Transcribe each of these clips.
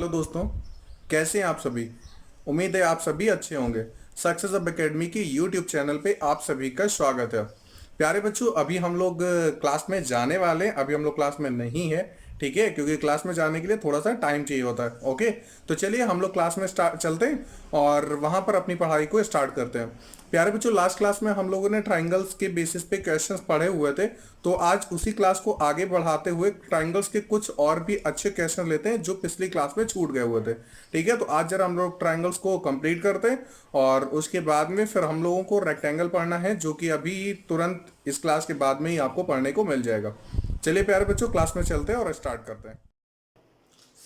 Hello दोस्तों, कैसे हैं आप सभी। उम्मीद है आप सभी अच्छे होंगे। सक्सेस अब एकेडमी की यूट्यूब चैनल पे आप सभी का स्वागत है। प्यारे बच्चों, अभी हम लोग क्लास में जाने वाले हैं। अभी हम लोग क्लास में नहीं है, ठीक है, क्योंकि क्लास में जाने के लिए थोड़ा सा टाइम चाहिए होता है। ओके, तो चलिए हम लोग क्लास में स्टार्ट चलते हैं और वहाँ पर अपनी पढ़ाई को स्टार्ट करते हैं। प्यारे बच्चों, लास्ट क्लास में हम लोगों ने ट्राइंगल्स के बेसिस पे क्वेश्चंस पढ़े हुए थे। तो आज उसी क्लास को आगे बढ़ाते हुए ट्राइंगल्स के कुछ और भी अच्छे क्वेश्चन लेते हैं जो पिछली क्लास में छूट गए हुए थे। ठीक है, तो आज जरा हम लोग ट्राइंगल्स को कंप्लीट करते हैं और उसके बाद में फिर हम लोगों को रेक्टेंगल पढ़ना है, जो कि अभी तुरंत इस क्लास के बाद में ही आपको पढ़ने को मिल जाएगा। चलिए प्यारे बच्चों, क्लास में चलते हैं और स्टार्ट करते हैं।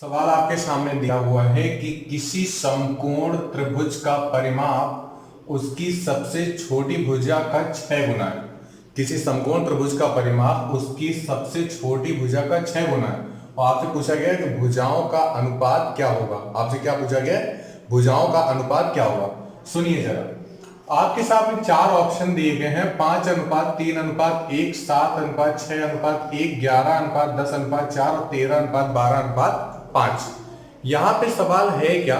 सवाल आपके सामने दिया हुआ है कि किसी समकोण त्रिभुज का परिमाप उसकी सबसे छोटी भुजा का 6 गुना है। किसी समकोण त्रिभुज का परिमाप उसकी सबसे छोटी भुजा का 6 गुना है। और आपसे पूछा गया है कि भुजाओं का अनुपात क्या होगा। आपसे क्या पूछा गया है? भुजाओं का अनुपात क्या होगा। सुनिए जरा, आपके सामने 4 ऑप्शन दिए गए हैं: 5:3:1, 7:6:1, 11:10:4 और 13:12:5। यहां पे सवाल है क्या?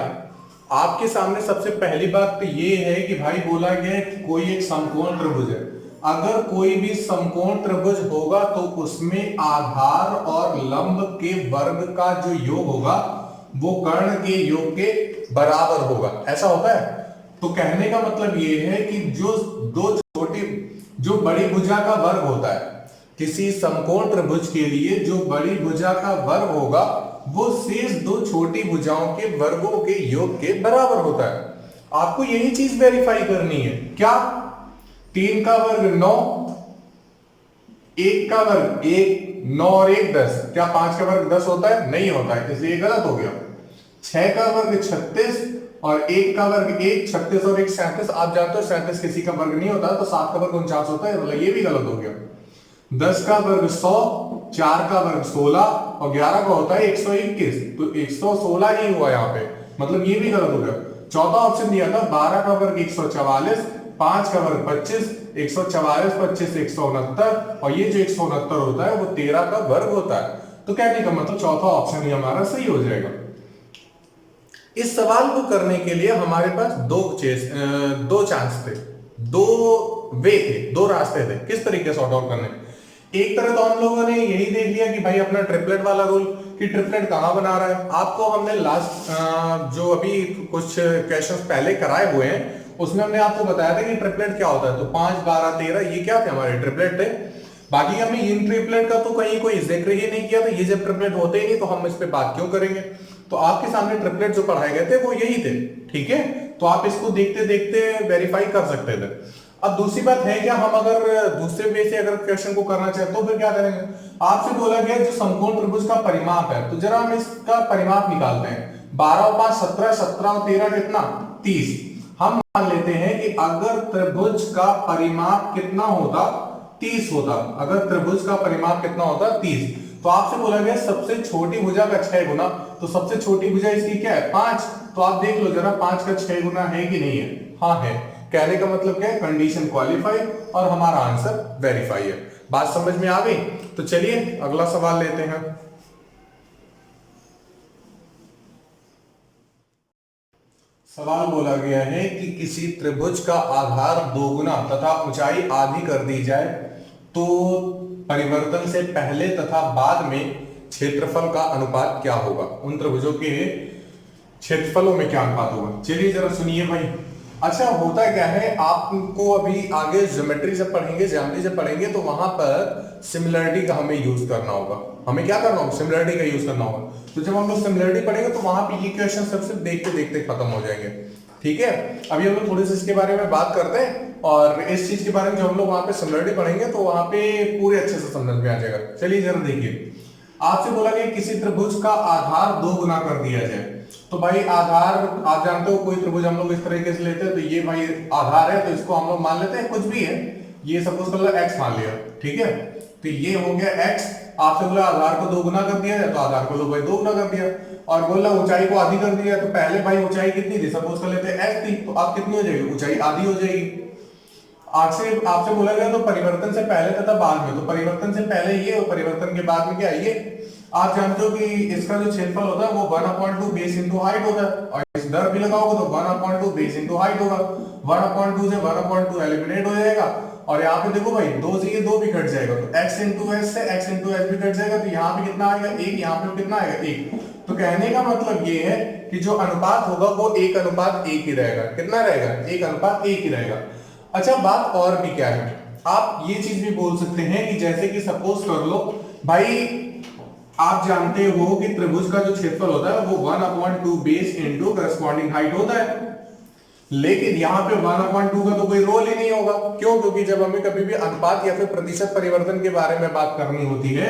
आपके सामने सबसे पहली बात तो ये है कि भाई बोला गया है कि कोई एक समकोण त्रिभुज है। अगर कोई भी समकोण त्रिभुज होगा तो उसमें आधार और लंब के वर्ग का जो योग होगा वो कर्ण के योग के बराबर होगा। ऐसा होता है। तो कहने का मतलब ये है कि जो बड़ी भुजा का वर्ग होता है, किसी समकोण त्रिभुज के लिए जो बड़ी भुजा का वर्ग होगा वो शेष 2 छोटी भुजाओं के वर्गों के योग के बराबर होता है। आपको यही चीज वेरीफाई करनी है। क्या? 3 का वर्ग 9, 1 का वर्ग 1, 9 और 1 10। क्या 5 का वर्ग 10 होता है? नहीं होता है, इसलिए गलत हो गया। 6 का वर्ग 36 और 1 का वर्ग 1, 36 और 1 37। आप जानते हो 37 किसी का वर्ग नहीं होता, तो 7 का वर्ग 49 होता है, मतलब ये भी गलत हो गया। 10 का वर्ग 100, 4 का वर्ग 16 और 11 का होता है 121, तो 116 ही हुआ यहाँ पे, मतलब ये भी गलत हो गया। चौथा ऑप्शन दिया था 12 का वर्ग 144, 5 का वर्ग 25, 144 25 169 और ये जो 169 होता है वो 13 का वर्ग होता है। तो कहने का मतलब चौथा ऑप्शन ही हमारा सही हो जाएगा। इस सवाल को करने के लिए हमारे पास दो चांस थे, दो वे थे, दो रास्ते थे किस तरीके से सॉर्ट आउट करने। एक तरह तो हम लोगों ने यही देख लिया कि भाई अपना ट्रिपलेट वाला रूल, कि ट्रिपलेट कहां बना रहा है। आपको हमने लास्ट जो अभी कुछ क्वेश्चंस पहले कराए हुए हैं उसमें हमने आपको बताया था कि ट्रिपलेट क्या होता है। तो 5 12 13 ये क्या थे? हमारे ट्रिपलेट थे। बाकी हमने इन ट्रिपलेट का तो कहीं कोई जिक्र ही नहीं किया था। ये जब ट्रिपलेट होते ही नहीं तो हम इस पे बात क्यों करेंगे। तो आपके सामने ट्रिपलेट जो पढ़ाए गए थे वो यही थे, ठीक है। तो आप इसको देखते देखते वेरीफाई कर सकते थे। अब दूसरी बात है क्या, हम अगर दूसरे वे से अगर क्वेश्चन को करना चाहे तो फिर क्या करेंगे। आपसे बोला गया जो समकोण त्रिभुज का परिमाप है, तो जरा हम इसका परिमाप निकालते हैं। 12 और 5 17, 17 और 13 कितना? 30। हम मान लेते हैं कि अगर त्रिभुज का परिमाप कितना होता? 30 होता। अगर त्रिभुज का परिमाप कितना होता? 30। तो आपसे बोला गया सबसे छोटी भुजा का 6 गुना, तो सबसे छोटी भुजा इसकी क्या है? 5। तो आप देख लो जरा 5 का 6 गुना है कि नहीं है? हाँ है। कहने का मतलब क्या है? कंडीशन क्वालिफाई और हमारा आंसर वेरीफाई है। बात समझ में आ गई? तो चलिए अगला सवाल लेते हैं। सवाल बोला गया है कि किसी त्रिभुज का आधार 2 गुना तथा ऊंचाई आधी कर दी जाए तो परिवर्तन से पहले तथा बाद में क्षेत्रफल का अनुपात क्या होगा। उन त्रिभुजों के क्षेत्रफलों में क्या अनुपात होगा। चलिए जरा सुनिए भाई। अच्छा होता क्या है, आपको अभी आगे ज्योमेट्री जब पढ़ेंगे, ज्यामिति जब पढ़ेंगे तो वहां पर सिमिलरिटी का हमें यूज करना होगा। हमें क्या करना होगा? सिमिलरिटी का यूज करना होगा। तो जब हम लोग सिमिलरिटी पढ़ेंगे तो वहां पे ये क्वेश्चन सबसे देखते देखते खत्म हो जाएंगे, ठीक है। अभी हम लोग थोड़ी सी इसके बारे में बात करते हैं और इस चीज के बारे में जब हम लोग वहां पे सिमिलरिटी पढ़ेंगे तो वहां पे पूरे अच्छे से समझ में आ जाएगा। चलिए जरा देखिए, आपसे बोला गया किसी त्रिभुज का आधार 2 गुना कर दिया जाए। तो भाई आधार आप जानते हो, कोई त्रिभुज हम लोग इस तरीके से लेते हैं तो ये भाई आधार है, तो इसको हम लोग मान लेते हैं कुछ भी है, ये सपोज कर लो x मान लिया, ठीक है। तो ये हो गया x। आपसे बोला आधार को 2 गुना कर दिया जाए, तो आधार को लो भाई 2 गुना कर दिया। और बोला ऊंचाई को आधी कर दिया, तो पहले भाई ऊंचाई कितनी थी? सपोज कर लेते हैं x थी, तो अब कितनी हो जाएगी? ऊंचाई आधी हो जाएगी। आपसे बोला गया तो परिवर्तन से पहले तथा बाद में, तो परिवर्तन से पहले ये और परिवर्तन के बाद में क्या है? ये। आप जानते हो कि इसका जो क्षेत्रफल होता है वो 1/2 बेस इंटू हाइट होता है, और इस दर भी लगाओगे तो 1/2 बेस इंटू हाइट होगा। 1/2 से 1/2 एलिमिनेट हो जाएगा, और यहाँ पे देखो भाई 2 से ये 2 भी कट जाएगा, तो x इंटू एस से x इंटू एस भी कट जाएगा, तो यहाँ पे कितना आएगा 1, यहाँ पे कितना आएगा 1। तो कहने का मतलब ये है कि जो अनुपात होगा वो 1:1 ही रहेगा। कितना रहेगा? 1:1 ही रहेगा। अच्छा, बात और भी क्या है, आप ये चीज भी बोल सकते हैं कि जैसे कि सपोज कर लो भाई, आप जानते हो कि त्रिभुज का जो क्षेत्रफल होता है वो 1/2 बेस इंटू करस्पॉन्डिंग हाइट होता है, लेकिन यहाँ पे 1/2 का तो कोई रोल ही नहीं होगा। क्यों? क्योंकि जब हमें कभी भी अनुपात या फिर प्रतिशत परिवर्तन के बारे में बात करनी होती है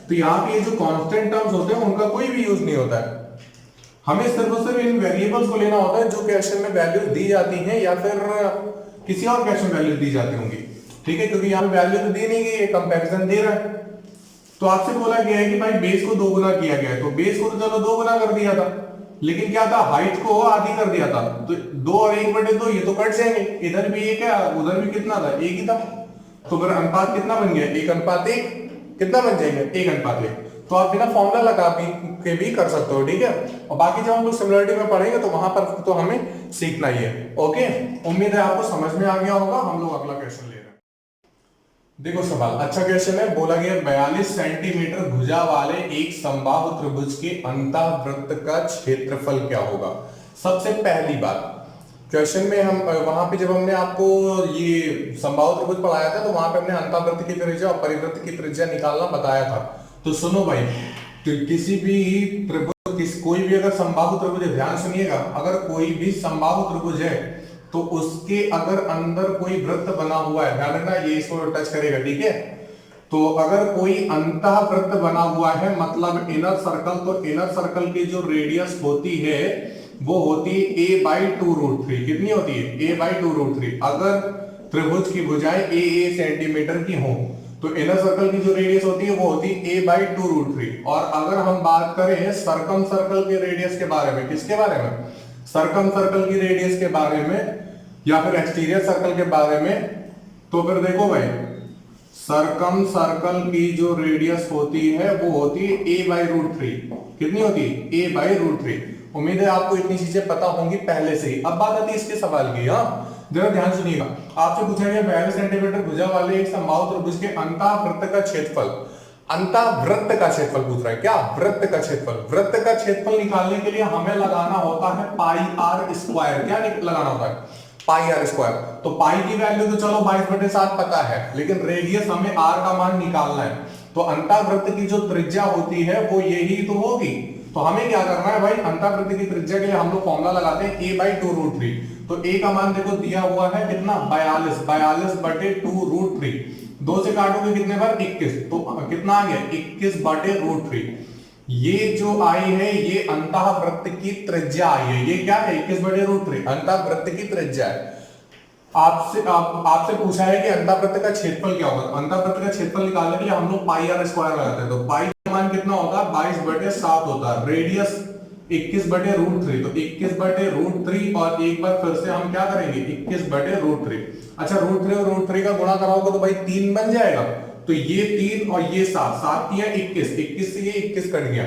तो यहाँ पे ये जो कांस्टेंट टर्म्स होते हैं उनका कोई भी यूज नहीं होता है। हमें सिर्फ और सिर्फ इन वेरिएबल्स को लेना होता है जो क्वेश्चन में वैल्यूज दी जाती हैं या फिर किसी और क्वेश्चन वैल्यूज दी जाती होंगी। ठीक है, क्योंकि यहाँ पे वैल्यू तो दी नहीं गई, ये कंपैरिजन दे रहा है। तो आपसे बोला गया है कि भाई बेस को 2 गुना किया गया है, तो बेस को तो चलो 2 गुना कर दिया था, लेकिन क्या था, हाइट को आधी कर दिया था, तो 2 और 1/2 ये तो कट जाएंगे, इधर भी 1 है उधर भी कितना था, 1 ही था। तो फिर अनुपात कितना बन गया? 1:1। कितना बन जाएगा? 1:1। तो आप बिना फॉर्मूला लगा के भी कर सकते हो। ठीक है, और बाकी जब हम लोग सिमिलरिटी में पढ़ेंगे तो वहां पर तो हमें सीखना ही है। ओके, उम्मीद है आपको समझ में आ गया होगा। हम लोग अगला क्वेश्चन ले रहे हैं। देखो सवाल अच्छा क्वेश्चन है। बोला गया 42 सेंटीमीटर भुजा वाले एक समबाहु त्रिभुज के अंतःवृत्त का क्षेत्रफल क्या होगा। सबसे पहली बात, क्वेश्चन में हम वहां पे जब हमने आपको ये समबाहु त्रिभुज पढ़ाया था तो वहां पे हमने अंतःवृत्त की त्रिज्या और परिवृत्त की त्रिज्या निकालना बताया था। तो सुनो भाई, तो किसी भी त्रिभुज, कोई भी अगर समबाहु त्रिभुज है, ध्यान सुनिएगा, अगर कोई भी समबाहु त्रिभुज है तो उसके अगर अंदर कोई वृत्त बना हुआ है, ध्यान रखना ये इसको टच करेगा। ठीक है, तो अगर कोई अंतःवृत्त बना हुआ है मतलब इनर सर्कल, तो इनर सर्कल की जो रेडियस होती है वो होती है a/2√3। कितनी होती है? a/2√3। अगर त्रिभुज की भुजाएं a सेंटीमीटर की हो तो इनर सर्कल की जो रेडियस होती है वो होती है a/2√3। और अगर हम बात करें सर्कम सर्कल के रेडियस के बारे में, किसके बारे में? सर्कम सर्कल की रेडियस के बारे में या फिर एक्सटीरियर सर्कल के बारे में, तो फिर देखो भाई, सर्कम सर्कल की जो रेडियस होती है वो होती है a/√3। कितनी होती है? a/√3। उम्मीद है आपको इतनी चीजें पता होंगी पहले से ही। अब बात आती है इसके सवाल की। हाँ, जरा ध्यान सुनिएगा, आपसे पूछा गया 42 सेंटीमीटर भुजा वाले एक समबाहु त्रिभुज के अंतःवृत्त का क्षेत्रफल। अंतःवृत्त का क्षेत्रफल पूछ रहा है, क्या? वृत्त का क्षेत्रफल। वृत्त का क्षेत्रफल निकालने के लिए हमें लगाना होता है πr²। क्या लगाना होता है? πr²। तो पाई की वैल्यू तो चलो 22/7 पता है, लेकिन रेडियस हमें r का मान निकालना है। तो अंतःवृत्त की जो त्रिज्या होती है वो यही तो होगी। तो हमें क्या करना है भाई, अंतःवृत्त की त्रिज्या के लिए हम लोग फॉर्मूला लगाते हैं a/2√3। तो a का मान देखो दिया हुआ है कितना? 42/2√3। 2 से काटोगे कितने बार? 21। तो कितना आ गया? 21/√3। ये जो आई है ये अंतःवृत्त की त्रिज्या आई है। ये क्या है? 21/√3 अंतःवृत्त की त्रिज्या है। आपसे पूछा है कि अंतःवृत्त का क्षेत्रफल क्या होगा। अंतःवृत्त का क्षेत्रफल निकालने के लिए हम लोग πr² लगाते हैं। तो पाई का मान कितना होता है? 22/7 होता है। रेडियस 21/√3, तो 21/√3 और एक बार फिर से हम क्या करेंगे? 21/√3। अच्छा, √3 और √3 का गुणा कराओगे तो भाई 3 बन जाएगा। तो ये 3 और ये 7, 7 किया 21, 21 से ये 21 कट गया।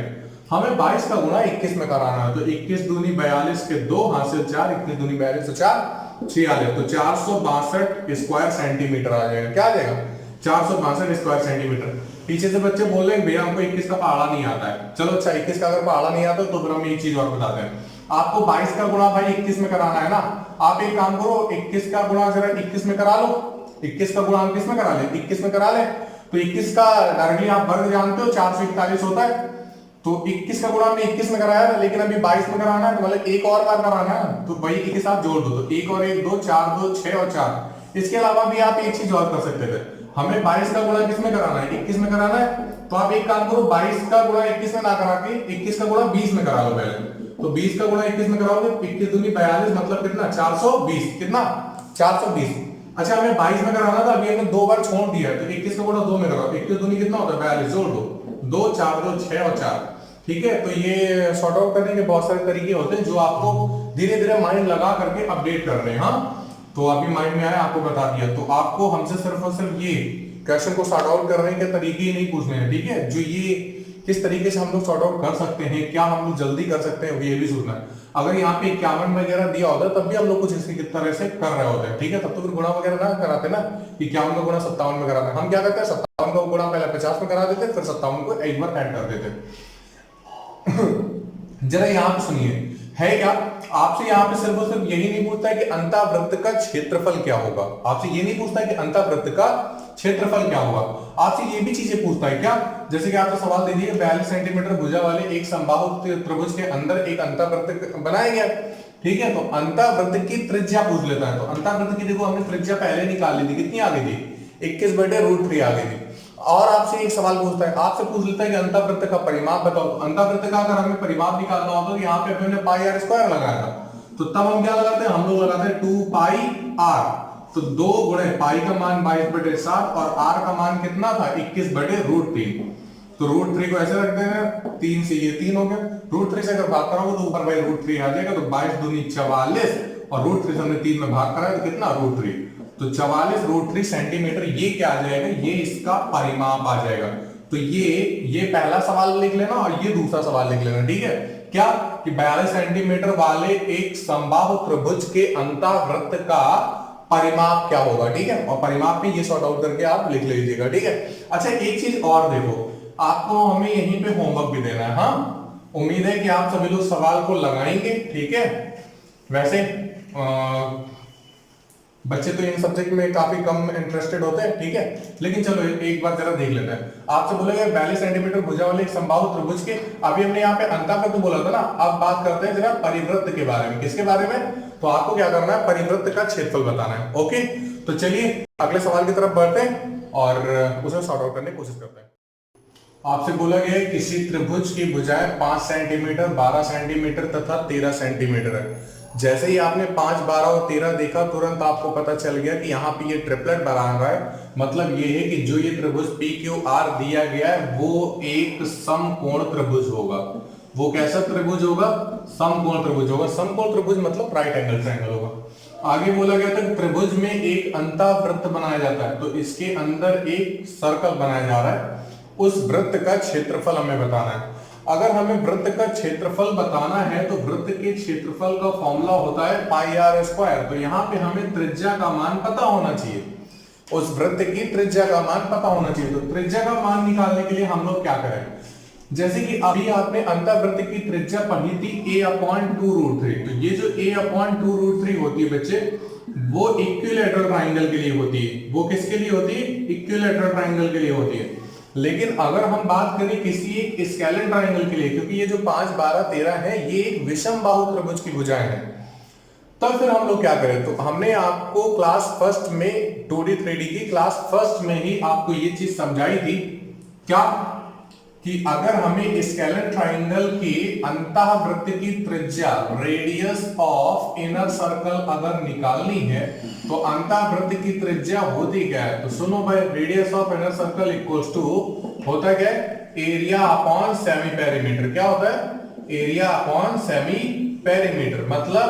हमें 22 का गुणा 21 में कराना है। तो 21 दूनी 42 के 2, हाथ से 4, 21 दूनी 42 तो 4, 6 आ जाए, तो 462 स्क्वायर सेंटीमीटर आ जाएगा। क्या आ जाएगा? 462 स्क्वायर सेंटीमीटर। पीछे से बच्चे बोल रहे हैं भैया हमको 21 का पहाड़ा नहीं आता है। चलो अच्छा, 21 का अगर पहाड़ा नहीं आता तो फिर हम एक चीज और बताते हैं। आपको 22 का गुणा भाई 21 में कराना है ना। आप एक काम करो, 21 का गुणा जरा 21 में करा लो। 21 का गुणा हम किस में करा ले? 21 में करा ले। तो 21 का डायरेक्टली आप वर्ग जानते हो 441 होता है। तो 21 का गुणा हमने 21 में कराया था, लेकिन अभी 22 में कराना है, तो मतलब एक और बार कराना है। तो भाई एक के साथ जोड़ दो, तो 1 और 1 2, 4 2 6 और 4। इसके अलावा भी आप एक चीज और कर सकते थे। हमें 22 का गुणा किस में कराना है? 21 में कराना है। तो आप एक काम करो, 22 का गुणा 21 में ना करा के 21 का गुणा 20 में करा लो पहले। तो 20 का गुणा 21 में कराओगे, 21 दूनी 42 मतलब कितना? 420। कितना? 420। अच्छा, हमें 22 में कराना था, अभी हमने 2 बार छोड़ दिया, तो 21 का गुणा 2 में कराओ। 21 दूनी कितना होता है? 42। जोड़ दो, 2 4 2 6 और 4। ठीक है, तो ये सॉर्ट आउट करने के बहुत सारे तरीके होते हैं जो आपको धीरे धीरे माइंड लगा करके अपडेट कर रहे हैं। हाँ, तो अभी माइंड में आया, आपको बता दिया। तो आपको हमसे सिर्फ और सिर्फ ये क्वेश्चन को सॉर्ट आउट करने के तरीके ही नहीं पूछने हैं। ठीक है, जो ये किस तरीके से हम लोग सॉर्ट आउट कर सकते हैं, क्या हम लोग जल्दी कर सकते हैं, ये भी सोचना है। अगर यहाँ पे 51 वगैरह दिया होता तब भी हम लोग कुछ इसकी तरह से कर रहे होते हैं, ठीक है। तब तो फिर गुणा वगैरह ना कराते ना, कि 51 का गुणा 57 में कराते। हम क्या करते हैं, 57 का गुणा पहले 50 में करा देते, फिर 57 को एक बार ऐड कर देते। जरा यहाँ पे सुनिए, है क्या आपसे यहाँ पे सिर्फ और सिर्फ यही नहीं पूछता है कि अंतःवृत्त का क्षेत्रफल क्या होगा, आपसे ये नहीं पूछता है कि अंतःवृत्त का क्षेत्रफल क्या होगा, आपसे ये भी चीजें पूछता है क्या, जैसे कि आपको सवाल दे दिए 42 सेंटीमीटर भुजा वाले एक समबाहु त्रिभुज के अंदर एक अंतःवृत्त बनाया गया, ठीक है। तो अंतःवृत्त की त्रिज्या पूछ लेता है। तो अंतःवृत्त की देखो हमने त्रिज्या पहले निकाल ली थी, कितनी आ गई थी, 21/√3 आ गई थी। और आपसे एक सवाल पूछता है, आपसे पूछ लेता है कि अंतःवृत्त का परिमाप बताओ। तो अंतःवृत्त का अगर हमें परिमाप निकालना होता तो यहाँ पे हमने पाई आर स्क्वायर लगाया था, तो तब हम क्या लगाते हैं, हम लोग लगाते हैं 2 पाई आर। तो 2 गुणे पाई का मान 22/7 और आर का मान कितना था 21/√3। तो √3 को ऐसे रखते हैं, 3 से ये 3 हो गया, √3 से अगर भाग कराओगे तो ऊपर बाई √3 आ जाएगा। तो 22 दूनी 44 और √3 से हमने 3 में भाग कराया तो कितना √3, तो 44√3 सेंटीमीटर। ये क्या आ जाएगा, ये इसका परिमाप आ जाएगा। तो ये पहला सवाल लिख लेना और ये दूसरा सवाल लिख लेना, ठीक है। क्या कि 42 सेंटीमीटर वाले एक समबाहु त्रिभुज के अंतःवृत्त का परिमाप क्या होगा, ठीक है। और परिमाप में ये सॉर्ट आउट करके आप लिख लीजिएगा, ठीक है। अच्छा एक चीज और देखो, आपको हमें यहीं पे होमवर्क भी देना है, हाँ। उम्मीद है कि आप सभी लोग सवाल को लगाएंगे, ठीक है। वैसे बच्चे तो इन सब्जेक्ट में काफी कम इंटरेस्टेड होते हैं, ठीक है। लेकिन चलो एक बार जरा देख लेते हैं। आपसे बोलेगा 42 सेंटीमीटर भुजा वाले एक समबाहु त्रिभुज के, अभी हमने यहाँ पे अंतःवृत्त बोला था ना, अब बात करते हैं जरा परिवृत्त के बारे में। किसके बारे में, तो आपको क्या करना है, परिवृत्त का क्षेत्रफल बताना है, ओके। तो चलिए अगले सवाल की तरफ बढ़ते हैं और उसे सॉर्ट आउट करने की कोशिश करते हैं। आपसे बोला गया है किसी त्रिभुज की भुजाएं 5 सेंटीमीटर, 12 सेंटीमीटर तथा 13 सेंटीमीटर है। जैसे ही आपने 5, 12 और 13 देखा, तुरंत आपको पता चल गया कि यहाँ पे ये ट्रिपलेट बना रहा है। मतलब ये है कि जो ये त्रिभुज PQR दिया गया है वो एक समकोण त्रिभुज होगा। वो कैसा त्रिभुज होगा, समकोण त्रिभुज होगा। समकोण त्रिभुज मतलब राइट एंगल ट्रायंगल होगा। आगे बोला गया था त्रिभुज में एक अंतःवृत्त बनाया जाता है, तो इसके अंदर एक सर्कल बनाया जा रहा है, उस वृत्त का क्षेत्रफल हमें बताना है। अगर हमें वृत्त का क्षेत्रफल बताना है तो वृत्त के क्षेत्रफल का फॉर्मूला होता है पाई आर स्क्वायर। तो यहाँ पे हमें त्रिज्या का मान पता होना चाहिए, उस वृत्त की त्रिज्या का मान पता होना चाहिए। तो त्रिज्या का मान निकालने के लिए हम लोग क्या करें, जैसे कि अभी आपने अंतःवृत्त की त्रिज्या पढ़ी थी a/2√3। तो ये जो a/2√3 होती है बच्चे, वो इक्विलैटरल ट्रायंगल के लिए होती है। वो किसके लिए होती है, इक्विलैटरल ट्रायंगल के लिए होती है। लेकिन अगर हम बात करें किसी एक स्केलेन ट्रायंगल के लिए, क्योंकि ये जो 5, 12, 13 है ये एक विषम बाहु त्रिभुज की भुजाएं हैं, तब फिर हम लोग क्या करें। तो हमने आपको क्लास फर्स्ट में 2D 3D की क्लास फर्स्ट में ही आपको ये चीज समझाई थी, क्या कि अगर हमें स्केलेन ट्रायंगल की अंतःवृत्त की त्रिज्या रेडियस ऑफ इनर सर्कल अगर निकालनी है तो अंतःवृत्त की त्रिज्या होती क्या है। तो सुनो भाई, radius of inner circle equals to होता क्या है, एरिया अपॉन सेमी पेरीमीटर। क्या होता है, एरिया अपॉन सेमी पेरीमीटर, मतलब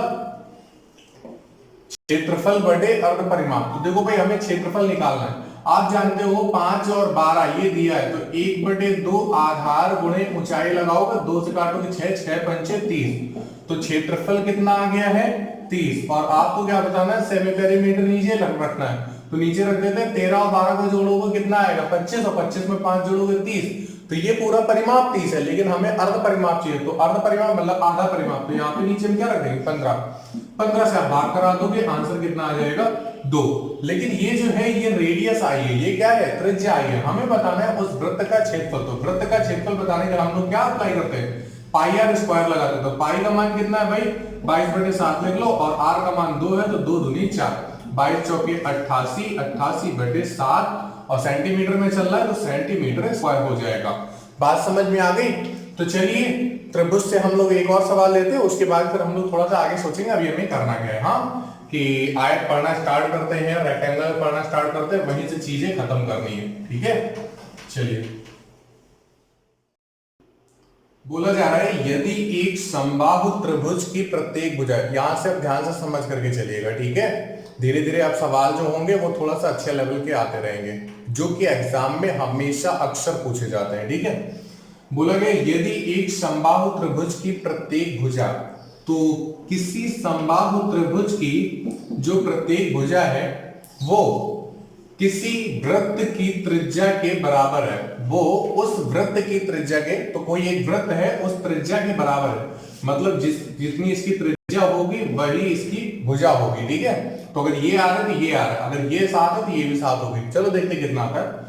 क्षेत्रफल बटे अर्ध परिमाप। तो देखो भाई हमें क्षेत्रफल निकालना है। आप जानते हो 5 और 12 ये दिया है, तो 1/2 आधार गुणे ऊंचाई लगाओगे, 2 से काटोगे 6, 6 पंचे 30। तो क्षेत्रफल कितना आ गया है 30। और आपको क्या बताना है, सेमी पेरीमीटर नीचे रखना है। तो नीचे रख देते हैं, 13 और 12 को जोड़ोगे कितना आएगा 25, और 25 में 5 जोड़ोगे 30। तो ये पूरा परिमाप 30 है, लेकिन हमें अर्ध परिमाप चाहिए। तो अर्ध परिमाप मतलब आधा परिमाप, तो यहाँ पे नीचे हम क्या रख देंगे 15 से आप भाग करा दोगे, आंसर कितना आ जाएगा 2। लेकिन ये जो है ये रेडियस आई है, ये क्या है त्रिज्या आई है। हमें बताना है उस वृत्त का क्षेत्रफल। तो वृत्त का क्षेत्रफल बताने के लिए हम लोग क्या अप्लाई करते हैं, पाई आर स्क्वायर लगाते हैं। तो पाई का मान कितना है भाई 22/7 लिख लो, और आर का मान 2 है, तो 2 दूनी 4, 22 चौके 88, 88/7, और सेंटीमीटर में चल रहा है तो सेंटीमीटर स्क्वायर हो जाएगा। बात समझ में आ गई। तो चलिए त्रिभुज से हम लोग एक और सवाल लेते हैं, उसके बाद फिर हम लोग थोड़ा सा आगे सोचेंगे अभी हमें करना क्या है। हाँ, कि आयत पढ़ना स्टार्ट करते हैं, रेक्टेंगल पढ़ना स्टार्ट करते हैं, वहीं से चीजें खत्म करनी है, ठीक है। चलिए, बोला जा रहा है यदि एक समबाहु त्रिभुज की प्रत्येक भुजा, यहां से आप ध्यान से समझ करके चलिएगा, ठीक है। धीरे धीरे आप सवाल जो होंगे वो थोड़ा सा अच्छे लेवल के आते रहेंगे, जो कि एग्जाम में हमेशा अक्सर पूछे जाते हैं, ठीक है। बोला गया यदि एक समबाहु त्रिभुज की प्रत्येक भुजा, तो किसी समबाहु त्रिभुज की जो प्रत्येक भुजा है वो किसी वृत्त की त्रिज्या के बराबर है, वो उस वृत्त की त्रिज्या के, तो कोई एक वृत्त है उस त्रिज्या के बराबर है, मतलब जितनी इसकी त्रिज्या होगी वही इसकी भुजा होगी, ठीक है। तो अगर ये आ रहा है तो ये आ रहा है, अगर ये 7 है तो ये भी 7 होगी। चलो देखते कितना आता है।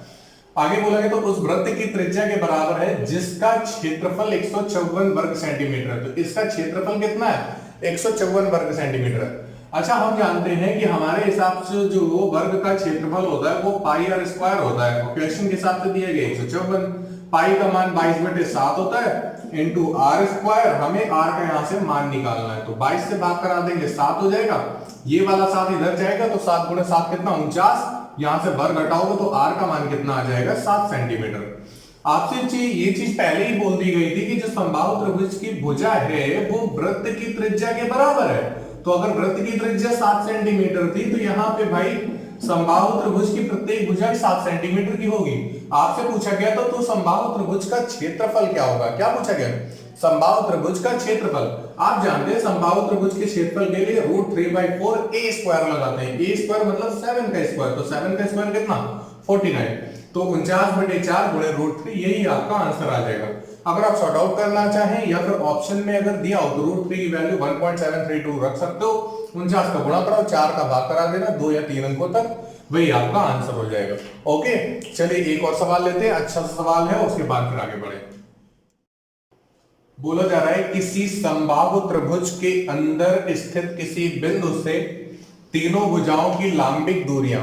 आगे बोला गया तो उस वृत्त की त्रिज्या के बराबर है जिसका क्षेत्रफल 154 वर्ग सेंटीमीटर है। तो इसका क्षेत्रफल कितना है? 154 वर्ग सेंटीमीटर है। अच्छा, हम जानते हैं कि हमारे हिसाब से जो वर्ग का क्षेत्रफल होता है वो पाई आर स्क्वायर होता है, और क्वेश्चन के हिसाब से दिया गया 154, पाई का मान 22/7 होता है इंटू आर स्क्वायर, हमें आर का यहां से मान निकालना है, तो 22 से भाग करा देंगे 7 हो जाएगा, ये वाला 7 इधर जाएगा तो 7 गुणे 7 कितना 49, यहां से वर्ग हटाओगे तो आर का मान कितना आ जाएगा 7 सेंटीमीटर। आपसे ये चीज पहले ही बोल दी गई थी कि जो समबाहु त्रिभुज की भुजा है वो वृत्त की त्रिज्या के बराबर है, तो अगर वृत्त की त्रिज्या 7 सेंटीमीटर थी तो यहाँ पे भाई समबाहु त्रिभुज की प्रत्येक भुजा 7 सेंटीमीटर की होगी। आपसे पूछा गया तो समबाहु त्रिभुज का क्षेत्रफल क्या होगा? क्या पूछा गया? समबाहु त्रिभुज का क्षेत्रफल। आप जानते हैं समबाहु त्रिभुज के क्षेत्रफल के लिए √3/4 a स्क्वायर लगाते हैं। a स्क्वायर मतलब 7 का स्क्वायर, तो 7 का स्क्वायर कितना 49, तो 49/4 गुणे √3, यही आपका आंसर आ जाएगा। अगर आप सॉर्ट आउट करना चाहें या फिर ऑप्शन में अगर दिया हो तो √3 की वैल्यू 1.732 रख सकते हो, 49 का गुणा कराओ, 4 का भाग करा देना 2 या 3 अंकों तक, वही आपका आंसर हो जाएगा। ओके, चलिए एक और सवाल लेते हैं, अच्छा सा सवाल है, उसके बाद फिर आगे बढ़े। बोला जा रहा है किसी समबाहु त्रिभुज के अंदर स्थित किसी बिंदु से तीनों भुजाओं की लांबिक दूरियां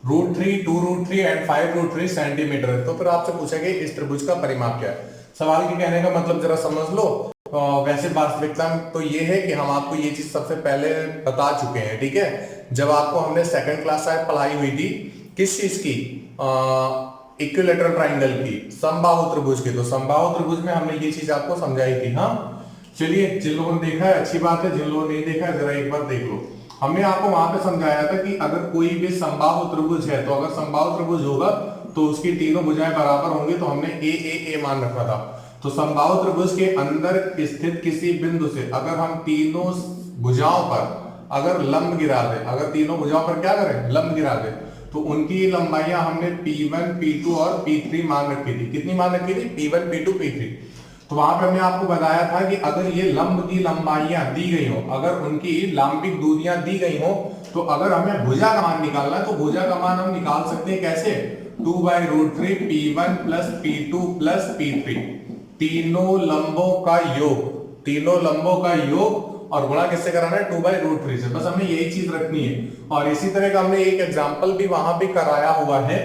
√3, 2√3 एंड 5√3 सेंटीमीटर है। तो फिर आपसे पूछा गया इस त्रिभुज का परिमाप क्या है। सवाल के कहने का मतलब जरा समझ लो। वैसे वास्तविकता तो ये है कि हम आपको ये चीज सबसे पहले बता चुके हैं, ठीक है। जब आपको हमने सेकंड क्लास शायद पढ़ाई हुई थी किस चीज की, इक्विलैटरल ट्राइंगल की, समबाहु त्रिभुज की, तो समबाहु त्रिभुज में हमने ये चीज आपको समझाई थी। हाँ चलिए, जिन लोगों ने देखा है अच्छी बात है, जिन लोगों ने नहीं देखा है जरा एक बार देख लो। हमने आपको वहां पे समझाया था कि अगर कोई भी समबाहु त्रिभुज है, तो अगर समबाहु त्रिभुज होगा तो उसकी तीनों भुजाएं बराबर होंगी, तो हमने ए मान रखा था। तो समबाहु त्रिभुज के अंदर स्थित किसी बिंदु से अगर हम तीनों भुजाओं पर अगर लंब गिरा दे, अगर तीनों भुजाओं पर क्या करें लंब गिरा दे, तो उनकी लंबाइयां हमने P1, P2 और P3 मान रखी थी। कितनी मान रखी थी? P1, P2, P3। तो वहां पे हमने आपको बताया था कि अगर ये लंब की लंबाइयां दी गई हो, अगर उनकी लांबिक दूरियां दी गई हो, तो अगर हमें भुजा का मान निकालना है तो भुजा का मान हम निकाल सकते हैं कैसे? 2/√3 P1 plus P2 plus P3, तीनों लंबों का योग, तीनों लंबों का योग, और गुणा किससे कराना है? 2/√3 से। बस हमें यही चीज रखनी है। और इसी तरह का हमने एक एग्जांपल भी वहां पे कराया हुआ है,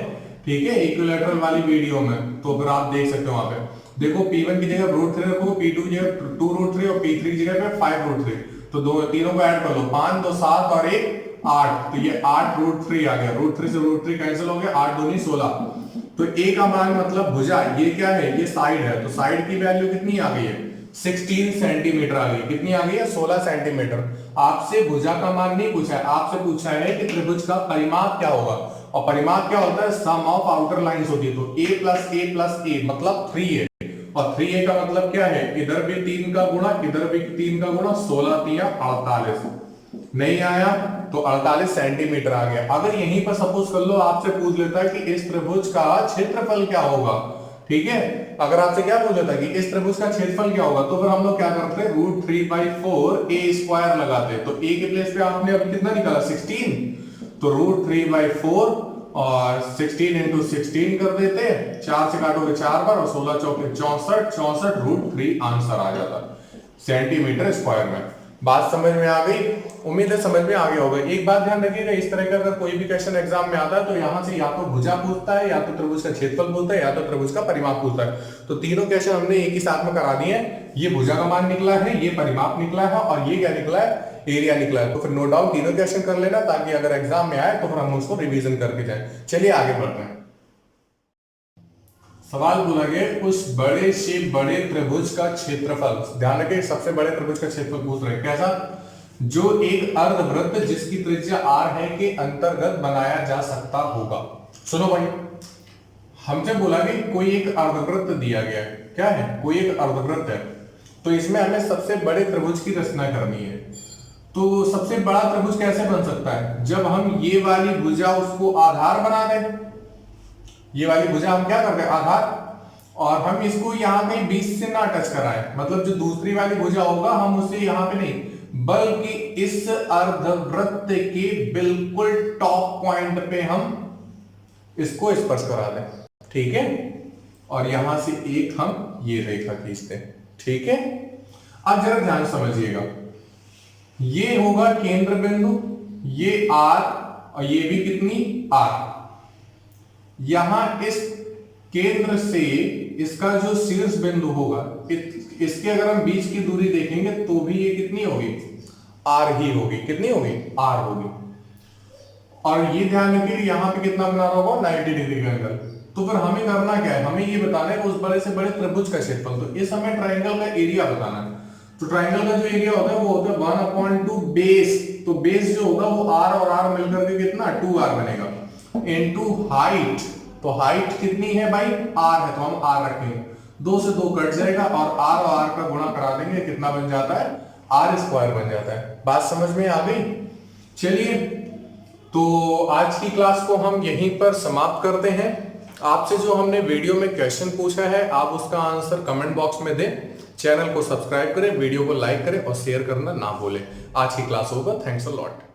ठीक है, इक्विलैटरल वाली वीडियो में, तो अगर आप देख सकते हो वहां पे देखो, P1 की जगह √3 रखो, P2 की जगह 2√3 और P3 की जगह पे 5√3, तो दो तीनों को ऐड कर लो, 5 2 7 और 1 8, तो ये 8√3 आ गया। √3 से √3 कैंसिल हो गया, 8 2 16, तो ए का मान मतलब भुजा, ये क्या है? ये साइड है, तो साइड की वैल्यू कितनी आ गई है? 16 सेंटीमीटर आ गई। कितनी आ गई है? 16 सेंटीमीटर। आपसे भुजा का मान नहीं पूछा है, आपसे पूछा है कि त्रिभुज का परिमाप क्या होगा, और परिमाप क्या होता है? सम ऑफ आउटर लाइंस होती है, तो a plus a plus a मतलब 3a, और 3a का मतलब क्या है? इधर भी 3 का गुणा, इधर भी 3 का गुणा, 16 3 48, नहीं आया तो 48 सेंटीमीटर आ गया। अगर यहीं पर सपोज कर लो आपसे पूछ लेता है कि इस त्रिभुज का क्षेत्रफल क्या होगा, ठीक है, अगर आपसे क्या पूछ लेता है कि इस त्रिभुज का क्षेत्रफल क्या होगा, तो फिर हम लोग क्या करते हैं? √3/4 a स्क्वायर लगाते हैं। तो a के प्लेस पे आपने अब कितना निकाला? 16, तो √3/4 और 16 इंटू 16 कर देते हैं, 4 से काटोगे 4 बार और 16 चौके 64, 64 √3 आंसर आ जाता सेंटीमीटर स्क्वायर में। बात समझ में आ गई? उम्मीद है समझ में आ गया होगा। एक बात ध्यान रखिएगा, इस तरह का अगर कोई भी क्वेश्चन एग्जाम में आता है तो यहाँ से या तो भुजा पूछता है, या तो त्रिभुज का क्षेत्रफल पूछता है, या तो त्रिभुज का परिमाप पूछता है। तो तीनों क्वेश्चन हमने एक ही साथ में करा दिए हैं। ये भुजा का मान निकला है, ये परिमाप निकला है, और ये क्या निकला है? एरिया निकला है। तो फिर नो डाउट तीनों क्वेश्चन कर लेना, ताकि अगर एग्जाम में आए तो फिर हम उसको रिवीजन करके जाए। चलिए आगे बढ़ते हैं। सवाल बोला गया उस बड़े से बड़े त्रिभुज का क्षेत्रफल, ध्यान रखिए सबसे बड़े त्रिभुज का क्षेत्रफल पूछ रहे हैं, कैसा? जो एक अर्धवृत्त जिसकी त्रिज्या r है के अंतर्गत बनाया जा सकता होगा। सुनो भाई, हमसे बोला कि कोई एक अर्धवृत्त दिया गया है, क्या है, कोई एक अर्धवृत्त है, तो इसमें हमें सबसे बड़े त्रिभुज की रचना करनी है। तो सबसे बड़ा त्रिभुज कैसे बन सकता है, जब हम ये वाली भुजा उसको आधार बना दें, ये वाली भुजा हम क्या करते हैं, आधार, और हम इसको यहां कहीं बीच से ना टच कराएं, मतलब जो दूसरी वाली भुजा होगा हम उसे यहां पे नहीं, बल्कि इस अर्धवृत्त के बिल्कुल टॉप पॉइंट पे हम इसको स्पर्श करा दें, ठीक है, और यहां से एक हम ये रेखा खींचते हैं, ठीक है। अब जरा ध्यान समझिएगा, ये होगा केंद्र बिंदु, ये R और ये भी कितनी R, यहां इस केंद्र से इसका जो शीर्ष बिंदु होगा, इसके अगर हम बीच की दूरी देखेंगे तो भी ये कितनी होगी, R ही होगी, कितनी होगी, R होगी। और ये ध्यान रखिए यहां पे कितना बना रहा होगा, 90 डिग्री का एंगल। तो फिर हमें करना क्या है, हमें ये बताना है उस बड़े से बड़े त्रिभुज का क्षेत्रफल, तो इस हमें ट्राइंगल का एरिया बताना है। तो ट्राइंगल का जो एरिया होता है वो होता है 1/2 बेस, तो बेस जो होगा वो R और R मिलकर के कितना 2R बनेगा, इनटू हाइट, तो हाइट कितनी है भाई, R है, तो हम R रखेंगे, 2 से 2 कट जाएगा और R का गुणा करा देंगे, कितना बन जाता है, R² बन जाता है। बात समझ में आ गई। चलिए, तो आज की क्लास को हम यहीं पर समाप्त करते हैं। आपसे जो हमने वीडियो में क्वेश्चन पूछा है आप उसका आंसर कमेंट बॉक्स में दें, चैनल को सब्सक्राइब करें, वीडियो को लाइक करें और शेयर करना ना भूलें। आज की क्लास होगा, थैंक्स अ लॉट।